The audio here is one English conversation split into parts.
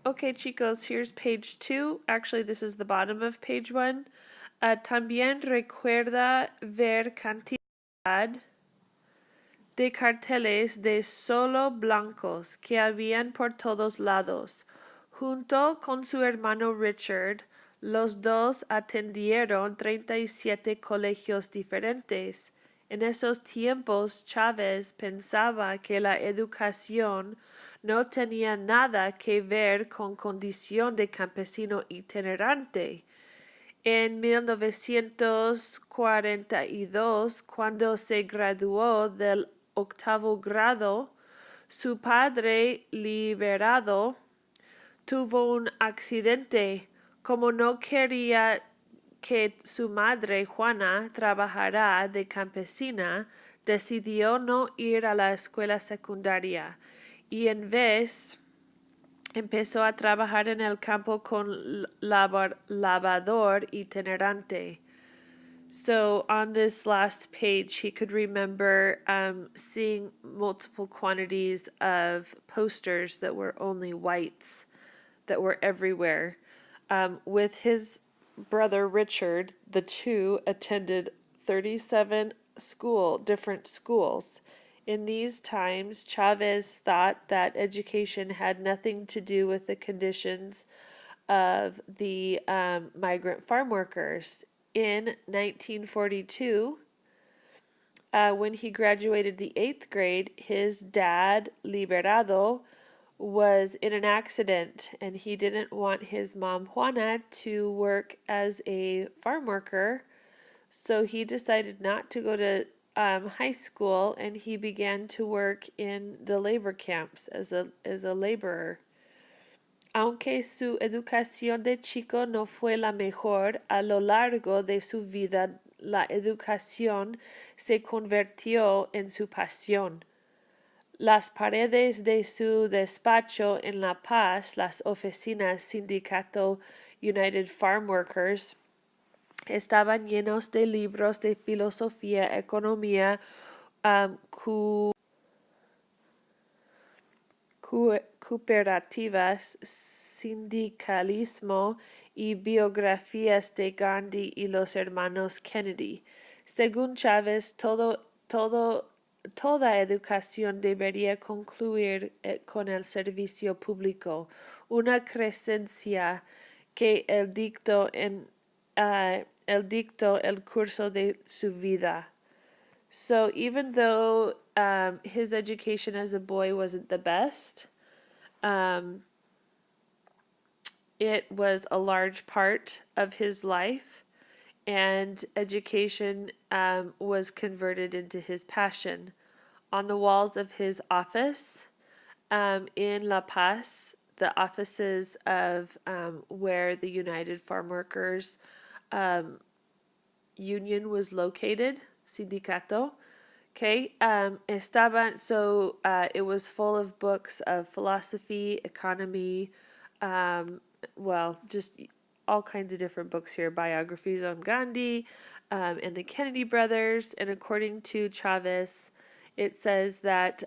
Okay, chicos, here's page 2. Actually, this is the bottom of page 1. También recuerda ver cantidad de carteles de solo blancos que habían por todos lados. Junto con su hermano Richard, los dos atendieron 37 colegios diferentes. En esos tiempos, Chávez pensaba que la educación no tenía nada que ver con condición de campesino itinerante. En 1942, cuando se graduó del 8º grado, su padre, liberado, tuvo un accidente. Como no quería que su madre, Juana, trabajara de campesina, decidió no ir a la escuela secundaria y en vez empezó a trabajar en el campo con lavador itinerante. So on this last page, he could remember seeing multiple quantities of posters that were only whites that were everywhere. With his brother Richard, the two attended 37 different schools. In these times, Chavez thought that education had nothing to do with the conditions of the migrant farm workers. In 1942, when he graduated the 8th grade, his dad, Liberado, was in an accident and he didn't want his mom, Juana, to work as a farm worker. So he decided not to go to high school and he began to work in the labor camps as a laborer. Aunque su educación de chico no fue la mejor, a lo largo de su vida la educación se convirtió en su pasión. Las paredes de su despacho en La Paz, las oficinas Sindicato United Farm Workers, estaban llenos de libros de filosofía, economía, cooperativas, sindicalismo y biografías de Gandhi y los hermanos Kennedy. Según Chávez, toda educación debería concluir con el servicio público, una creencia que él dictó el curso de su vida. So even though his education as a boy wasn't the best, it was a large part of his life, and education was converted into his passion. On the walls of his office in La Paz, the offices of where the United Farm Workers Union was located, Sindicato. Okay, it was full of books of philosophy, economy, just all kinds of different books here, biographies on Gandhi and the Kennedy brothers. And according to Chavez, it says that,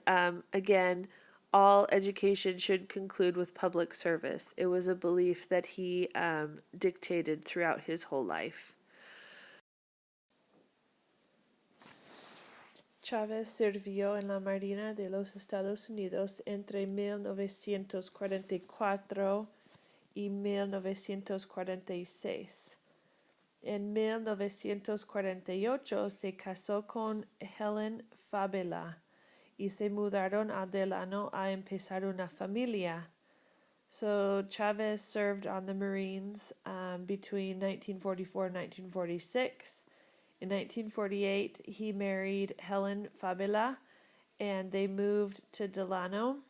again, all education should conclude with public service. It was a belief that he dictated throughout his whole life. Chávez sirvió en la Marina de los Estados Unidos entre 1944 y 1946. En 1948 se casó con Helen Fabela y se mudaron a Delano a empezar una familia. So Chavez served on the Marines between 1944 and 1946. In 1948, he married Helen Fabela, and they moved to Delano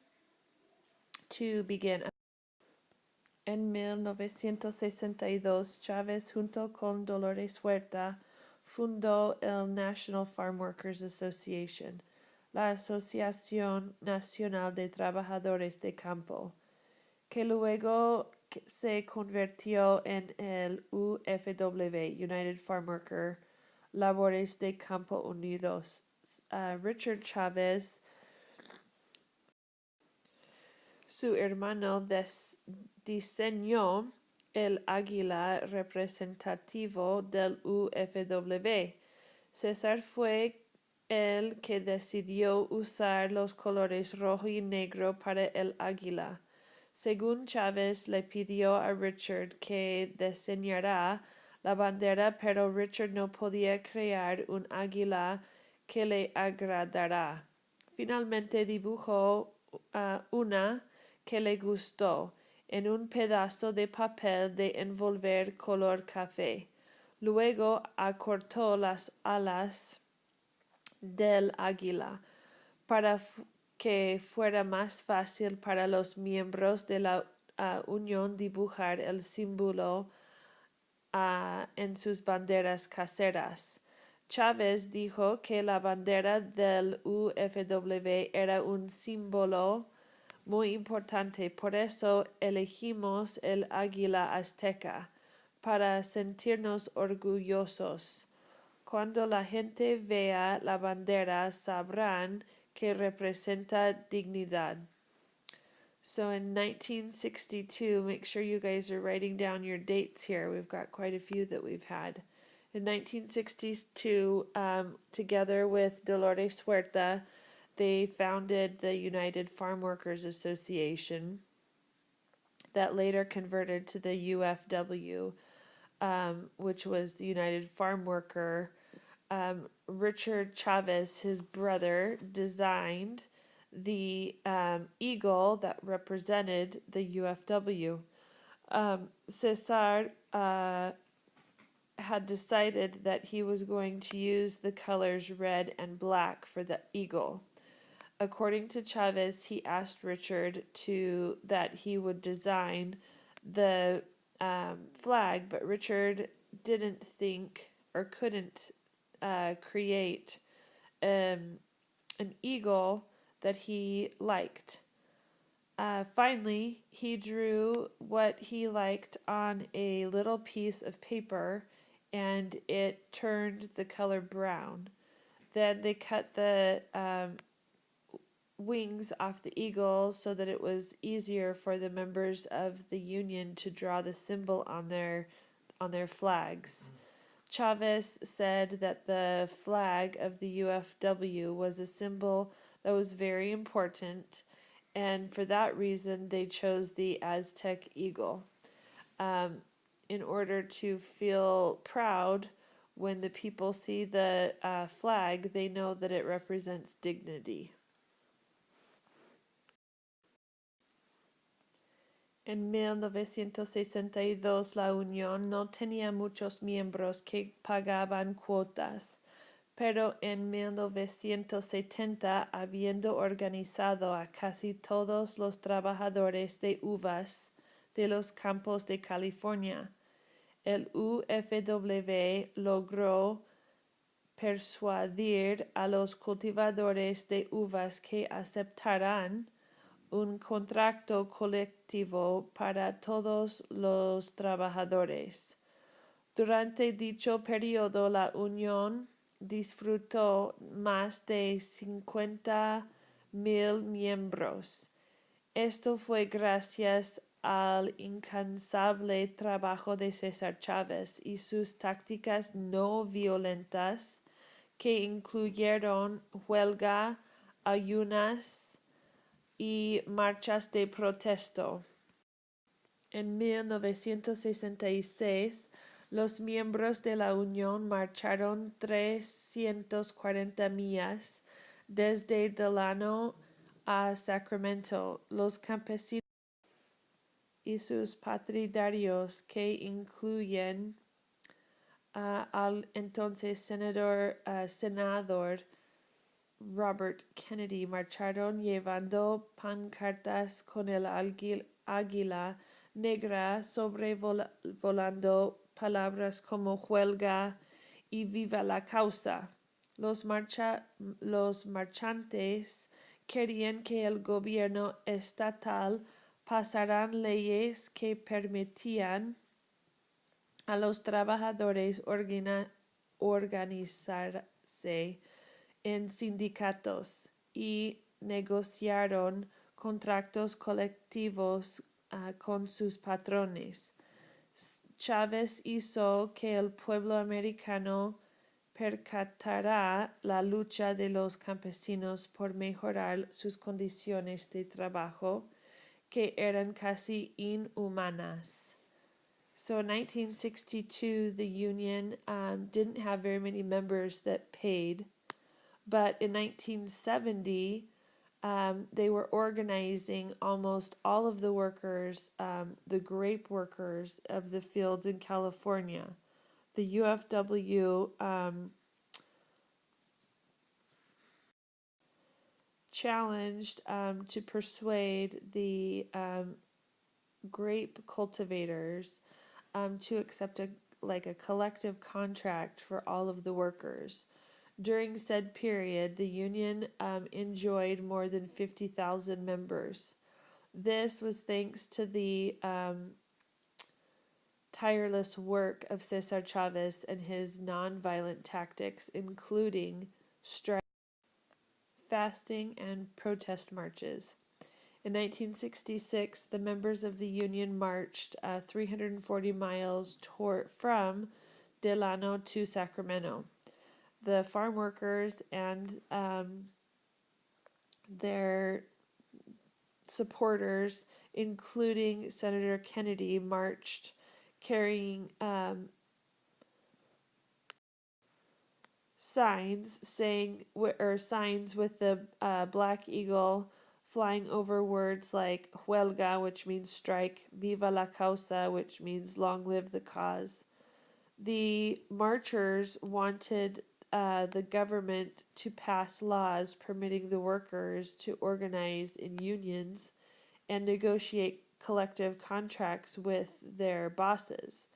to begin. En 1962, Chavez, junto con Dolores Huerta, fundó el National Farm Workers Association, la Asociación Nacional de Trabajadores de Campo, que luego se convirtió en el UFW, United Farm Worker Labores de Campo Unidos. Richard Chavez Su hermano diseñó el águila representativo del UFW. César fue el que decidió usar los colores rojo y negro para el águila. Según Chávez le pidió a Richard que diseñara la bandera, pero Richard no podía crear un águila que le agradara. Finalmente dibujó una que le gustó en un pedazo de papel de envolver color café. Luego acortó las alas del águila para que fuera más fácil para los miembros de la unión dibujar el símbolo en sus banderas caseras. Chávez dijo que la bandera del UFW era un símbolo muy importante, por eso elegimos el águila azteca, para sentirnos orgullosos. Cuando la gente vea la bandera, sabrán que representa dignidad. So in 1962, make sure you guys are writing down your dates here. We've got quite a few that we've had. In 1962, together with Dolores Huerta, they founded the United Farm Workers Association that later converted to the UFW, which was the United Farm Worker. Richard Chavez, his brother, designed the eagle that represented the UFW. Cesar had decided that he was going to use the colors red and black for the eagle. According to Chavez, he asked Richard that he would design the flag, but Richard didn't think or couldn't create an eagle that he liked. Finally, he drew what he liked on a little piece of paper and it turned the color brown. Then they cut the wings off the eagle so that it was easier for the members of the union to draw the symbol on their flags. Chavez said that the flag of the UFW was a symbol that was very important, and for that reason they chose the Aztec eagle. In order to feel proud when the people see the flag, they know that it represents dignity. En 1962 la Unión no tenía muchos miembros que pagaban cuotas, pero en 1970, habiendo organizado a casi todos los trabajadores de uvas de los campos de California, el UFW logró persuadir a los cultivadores de uvas que aceptaran un contrato colectivo para todos los trabajadores. Durante dicho periodo, la Unión disfrutó más de 50,000 miembros. Esto fue gracias al incansable trabajo de César Chávez y sus tácticas no violentas que incluyeron huelga, ayunas y marchas de protesto. En 1966, los miembros de la Unión marcharon 340 millas desde Delano a Sacramento. Los campesinos y sus partidarios, que incluyen al entonces senador Robert Kennedy, marcharon llevando pancartas con el águila negra sobrevolando palabras como huelga y viva la causa. Los marchantes querían que el gobierno estatal pasara leyes que permitían a los trabajadores organizarse en sindicatos y negociaron contratos colectivos con sus patrones. Chávez hizo que el pueblo americano percatara la lucha de los campesinos por mejorar sus condiciones de trabajo, que eran casi inhumanas. So in 1962, the union didn't have very many members that paid, but in 1970, they were organizing almost all of the workers, the grape workers of the fields in California. The UFW challenged to persuade the grape cultivators to accept a collective contract for all of the workers. During said period, the union enjoyed more than 50,000 members. This was thanks to the tireless work of Cesar Chavez and his nonviolent tactics, including strike, fasting, and protest marches. In 1966, the members of the union marched 340 miles from Delano to Sacramento. The farm workers and their supporters, including Senator Kennedy, marched carrying signs with the black eagle flying over words like huelga, which means strike, viva la causa, which means long live the cause. The marchers wanted the government to pass laws permitting the workers to organize in unions and negotiate collective contracts with their bosses.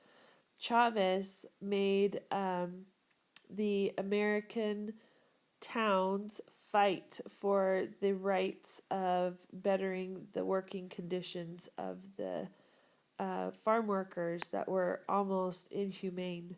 Chavez made the American towns fight for the rights of bettering the working conditions of the farm workers that were almost inhumane.